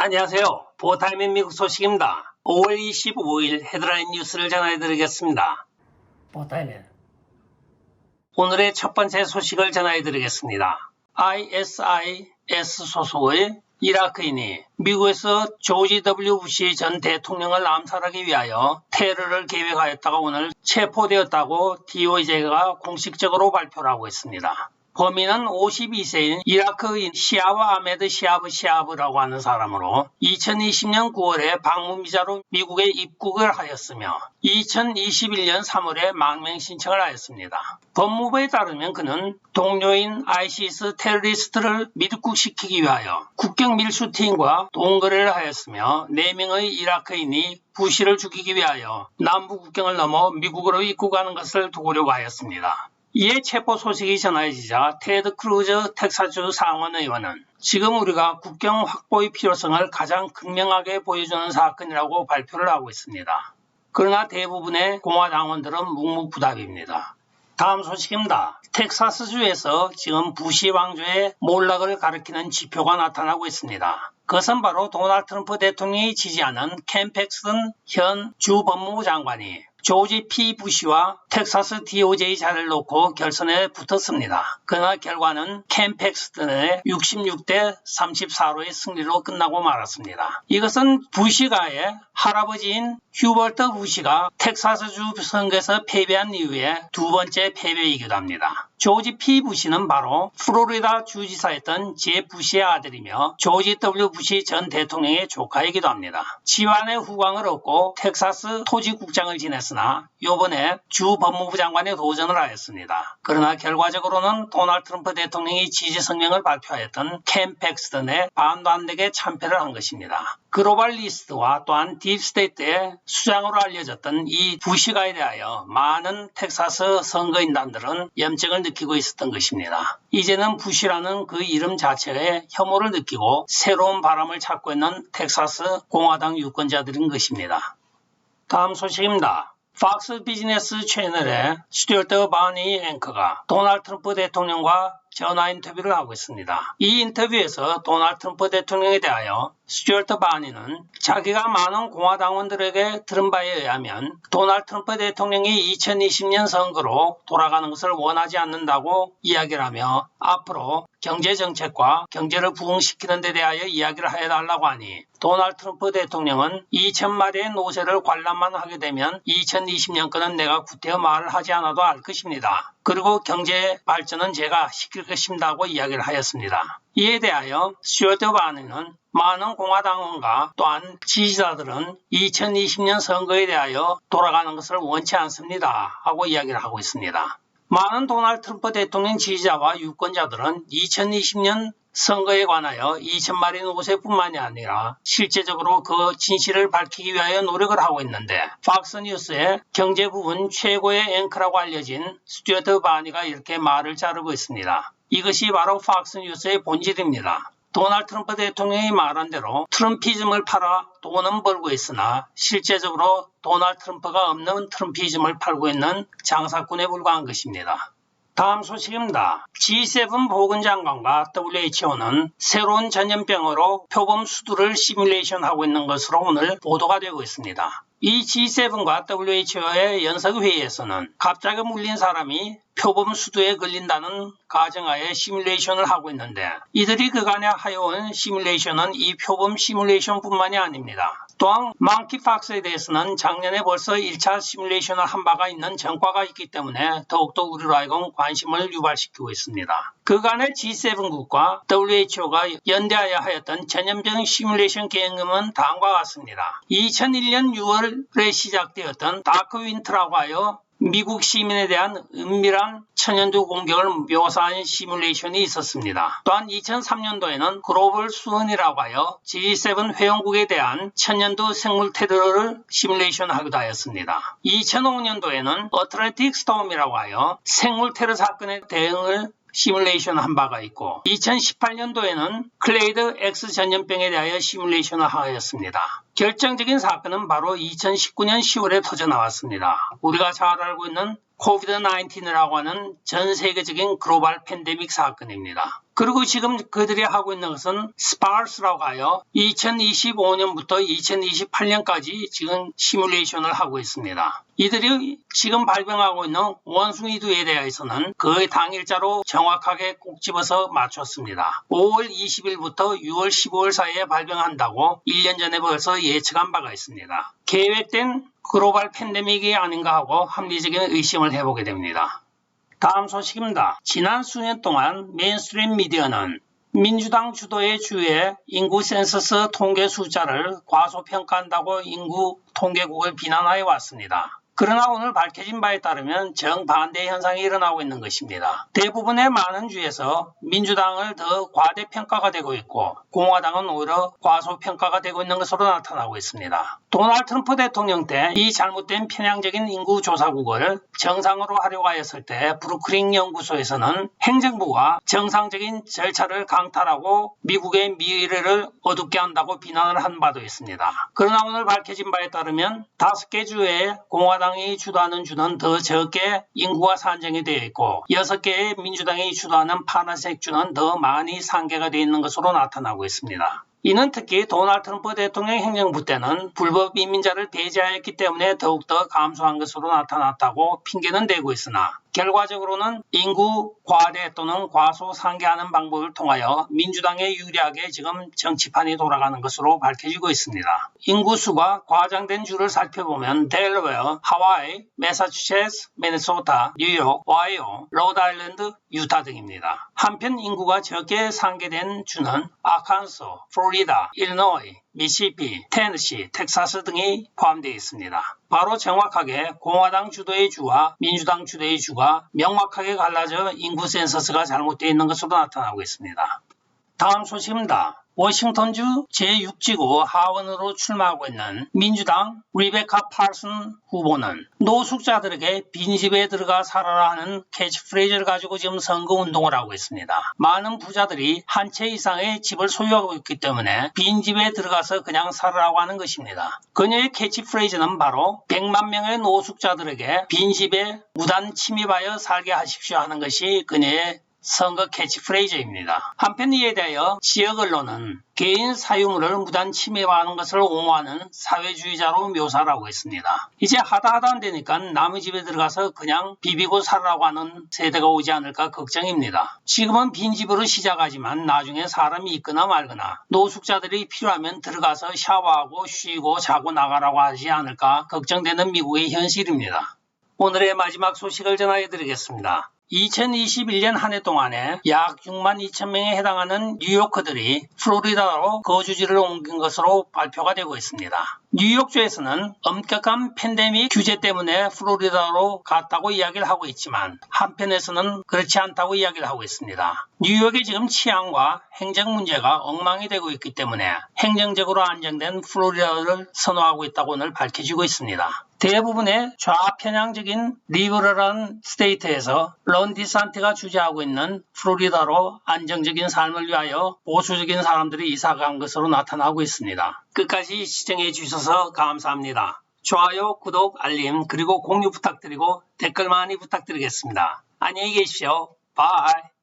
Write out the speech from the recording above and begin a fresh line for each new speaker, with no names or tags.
안녕하세요. 보타임의 미국 소식입니다. 5월 25일 헤드라인 뉴스를 전해드리겠습니다.
보타임의
오늘의 첫 번째 소식을 전해드리겠습니다. ISIS 소속의 이라크인이 미국에서 조지 W. 부시 전 대통령을 암살하기 위하여 테러를 계획하였다가 오늘 체포되었다고 DOJ가 공식적으로 발표를 하고 있습니다. 범인은 52세인 이라크인 시아브 아메드 시아브라고 하는 사람으로 2020년 9월에 방문비자로 미국에 입국을 하였으며 2021년 3월에 망명 신청을 하였습니다. 법무부에 따르면 그는 동료인 ISIS 테러리스트를 미입국시키기 위하여 국경 밀수팀과 동거래를 하였으며 4명의 이라크인이 부시를 죽이기 위하여 남부 국경을 넘어 미국으로 입국하는 것을 도우려고 하였습니다. 이에 체포 소식이 전해지자 테드 크루즈 텍사주 상원 의원은 지금 우리가 국경 확보의 필요성을 가장 극명하게 보여주는 사건이라고 발표를 하고 있습니다. 그러나 대부분의 공화당원들은 묵묵부답입니다. 다음 소식입니다. 텍사스주에서 지금 부시 왕조의 몰락을 가리키는 지표가 나타나고 있습니다. 그것은 바로 도널드 트럼프 대통령이 지지하는 켄 팩스턴 현 주 법무부 장관이 조지 P. 부시와 텍사스 DOJ 자리를 놓고 결선에 붙었습니다. 그러나 결과는 켄 팩스턴의 66대 34로의 승리로 끝나고 말았습니다. 이것은 부시가의 할아버지인 휴버트 부시가 텍사스주 선거에서 패배한 이후에 두 번째 패배이기도 합니다. 조지 P. 부시는 바로 플로리다 주지사였던 제 부시의 아들이며 조지 W. 부시 전 대통령의 조카이기도 합니다. 집안의 후광을 얻고 텍사스 토지국장을 지냈으나 이번에 주 법무부 장관에 도전을 하였습니다. 그러나 결과적으로는 도널드 트럼프 대통령이 지지 성명을 발표하였던 켄 팩스턴의 반도 안 되게 참패를 한 것입니다. 글로벌리스트와 또한 딥스테이트의 수장으로 알려졌던 이 부시가에 대하여 많은 텍사스 선거인단들은 염증을 느끼고 있었던 것입니다. 이제는 부시라는 그 이름 자체에 혐오를 느끼고 새로운 바람을 찾고 있는 텍사스 공화당 유권자들인 것입니다. 다음 소식입니다. 팍스 비즈니스 채널의 스튜어트 바니 앵커가 도널드 트럼프 대통령과 전화 인터뷰를 하고 있습니다. 이 인터뷰에서 도널드 트럼프 대통령에 대하여 스튜어트 바니는 자기가 많은 공화당원들에게 들은 바에 의하면 도널드 트럼프 대통령이 2020년 선거로 돌아가는 것을 원하지 않는다고 이야기를 하며 앞으로 경제정책과 경제를 부흥시키는 데 대하여 이야기를 해달라고 하니 도널드 트럼프 대통령은 2,000마리의 노새를 관람만 하게 되면 2020년까지는 내가 구태여 말을 하지 않아도 알 것입니다. 그리고 경제 발전은 제가 시킬 것입니다고 이야기를 하였습니다. 이에 대하여 스튜어트 바니는 많은 공화당원과 또한 지지자들은 2020년 선거에 대하여 돌아가는 것을 원치 않습니다 하고 이야기를 하고 있습니다. 많은 도널드 트럼프 대통령 지지자와 유권자들은 2020년 선거에 관하여 2,000마리 노새뿐만이 아니라 실제적으로 그 진실을 밝히기 위하여 노력을 하고 있는데 팍스뉴스의 경제 부분 최고의 앵커라고 알려진 스튜어트 바니가 이렇게 말을 자르고 있습니다. 이것이 바로 팍스뉴스의 본질입니다. 도널드 트럼프 대통령이 말한 대로 트럼피즘을 팔아 돈은 벌고 있으나 실제적으로 도널드 트럼프가 없는 트럼피즘을 팔고 있는 장사꾼에 불과한 것입니다. 다음 소식입니다. G7 보건장관과 WHO는 새로운 전염병으로 표범 수두를 시뮬레이션하고 있는 것으로 오늘 보도가 되고 있습니다. 이 G7과 WHO의 연석회의에서는 갑자기 물린 사람이 표범 수두에 걸린다는 가정하에 시뮬레이션을 하고 있는데 이들이 그간에 하여온 시뮬레이션은 이 표범 시뮬레이션뿐만이 아닙니다. 또한 망키팍스에 대해서는 작년에 벌써 1차 시뮬레이션을 한 바가 있는 전과가 있기 때문에 더욱더 우리로 하여금 관심을 유발시키고 있습니다. 그간의 G7국과 WHO가 연대하여 하였던 전염병 시뮬레이션 계획은 다음과 같습니다. 2001년 6월에 시작되었던 다크 윈터라고 하여 미국 시민에 대한 은밀한 천연두 공격을 묘사한 시뮬레이션이 있었습니다. 또한 2003년도에는 글로벌 수은이라고 하여 G7 회원국에 대한 천연두 생물 테러를 시뮬레이션하기도 하였습니다. 2005년도에는 어트랜틱 스톰이라고 하여 생물 테러 사건에 대응을 시뮬레이션 한 바가 있고 2018년도에는 클레이드 X 전염병에 대하여 시뮬레이션을 하였습니다. 결정적인 사건은 바로 2019년 10월에 터져 나왔습니다. 우리가 잘 알고 있는 코비드-19이라고 하는 전 세계적인 글로벌 팬데믹 사건입니다. 그리고 지금 그들이 하고 있는 것은 스파르스라고 하여 2025년부터 2028년까지 지금 시뮬레이션을 하고 있습니다. 이들이 지금 발병하고 있는 원숭이두에 대해서는 그 당일자로 정확하게 꼭 집어서 맞췄습니다. 5월 20일부터 6월 15일 사이에 발병한다고 1년 전에 벌써 예측한 바가 있습니다. 계획된 글로벌 팬데믹이 아닌가 하고 합리적인 의심을 해보게 됩니다. 다음 소식입니다. 지난 수년 동안 메인스트림 미디어는 민주당 주도의 주의 인구 센서스 통계 숫자를 과소평가한다고 인구 통계국을 비난하여 왔습니다. 그러나 오늘 밝혀진 바에 따르면 정반대 현상이 일어나고 있는 것입니다. 대부분의 많은 주에서 민주당을 더 과대평가가 되고 있고 공화당은 오히려 과소평가가 되고 있는 것으로 나타나고 있습니다. 도널드 트럼프 대통령 때 이 잘못된 편향적인 인구조사국을 정상으로 하려고 하였을 때 브루클린 연구소에서는 행정부가 정상적인 절차를 강탈하고 미국의 미래를 어둡게 한다고 비난을 한 바도 있습니다. 그러나 오늘 밝혀진 바에 따르면 5개 주에 공화당이 주도하는 주는 더 적게 인구가 산정이 되어 있고 6개의 민주당이 주도하는 파란색 주는 더 많이 상계가 되어 있는 것으로 나타나고 있습니다. 이는 특히 도널드 트럼프 대통령 행정부 때는 불법 이민자를 배제하였기 때문에 더욱더 감소한 것으로 나타났다고 핑계는 대고 있으나 결과적으로는 인구 과대 또는 과소 상계하는 방법을 통하여 민주당에 유리하게 지금 정치판이 돌아가는 것으로 밝혀지고 있습니다. 인구수가 과장된 주를 살펴보면 델러웨어, 하와이, 매사추세츠, 미네소타, 뉴욕, 오하이오, 로드아일랜드, 유타 등입니다. 한편 인구가 적게 상계된 주는 아칸소, 플로리다, 일리노이, 미시시피, 테네시, 텍사스 등이 포함되어 있습니다. 바로 정확하게 공화당 주도의 주와 민주당 주도의 주가 명확하게 갈라져 인구 센서스가 잘못되어 있는 것으로 나타나고 있습니다. 다음 소식입니다. 워싱턴주 제6지구 하원으로 출마하고 있는 민주당 리베카 팔슨 후보는 노숙자들에게 빈집에 들어가 살아라 하는 캐치프레이즈를 가지고 지금 선거운동을 하고 있습니다. 많은 부자들이 한 채 이상의 집을 소유하고 있기 때문에 빈집에 들어가서 그냥 살아라고 하는 것입니다. 그녀의 캐치프레이즈는 바로 100만 명의 노숙자들에게 빈집에 무단 침입하여 살게 하십시오 하는 것이 그녀의 선거 캐치프레이즈입니다. 한편 이에 대하여 지역 언론은 개인 사유물을 무단 침해하는 것을 옹호하는 사회주의자로 묘사를 하고 있습니다. 이제 하다 안 되니까 남의 집에 들어가서 그냥 비비고 살라고 하는 세대가 오지 않을까 걱정입니다. 지금은 빈집으로 시작하지만 나중에 사람이 있거나 말거나 노숙자들이 필요하면 들어가서 샤워하고 쉬고 자고 나가라고 하지 않을까 걱정되는 미국의 현실입니다. 오늘의 마지막 소식을 전해드리겠습니다. 2021년 한 해 동안에 약 6만 2천 명에 해당하는 뉴요커들이 플로리다로 거주지를 옮긴 것으로 발표가 되고 있습니다. 뉴욕주에서는 엄격한 팬데믹 규제 때문에 플로리다로 갔다고 이야기를 하고 있지만 한편에서는 그렇지 않다고 이야기를 하고 있습니다. 뉴욕의 지금 치안과 행정 문제가 엉망이 되고 있기 때문에 행정적으로 안정된 플로리다를 선호하고 있다고 오늘 밝혀지고 있습니다. 대부분의 좌편향적인 리버럴한 스테이트에서 론 디산티가 주재하고 있는 플로리다로 안정적인 삶을 위하여 보수적인 사람들이 이사간 것으로 나타나고 있습니다. 끝까지 시청해 주셔서 감사합니다. 좋아요, 구독, 알림, 그리고 공유 부탁드리고 댓글 많이 부탁드리겠습니다. 안녕히 계십시오. 바이.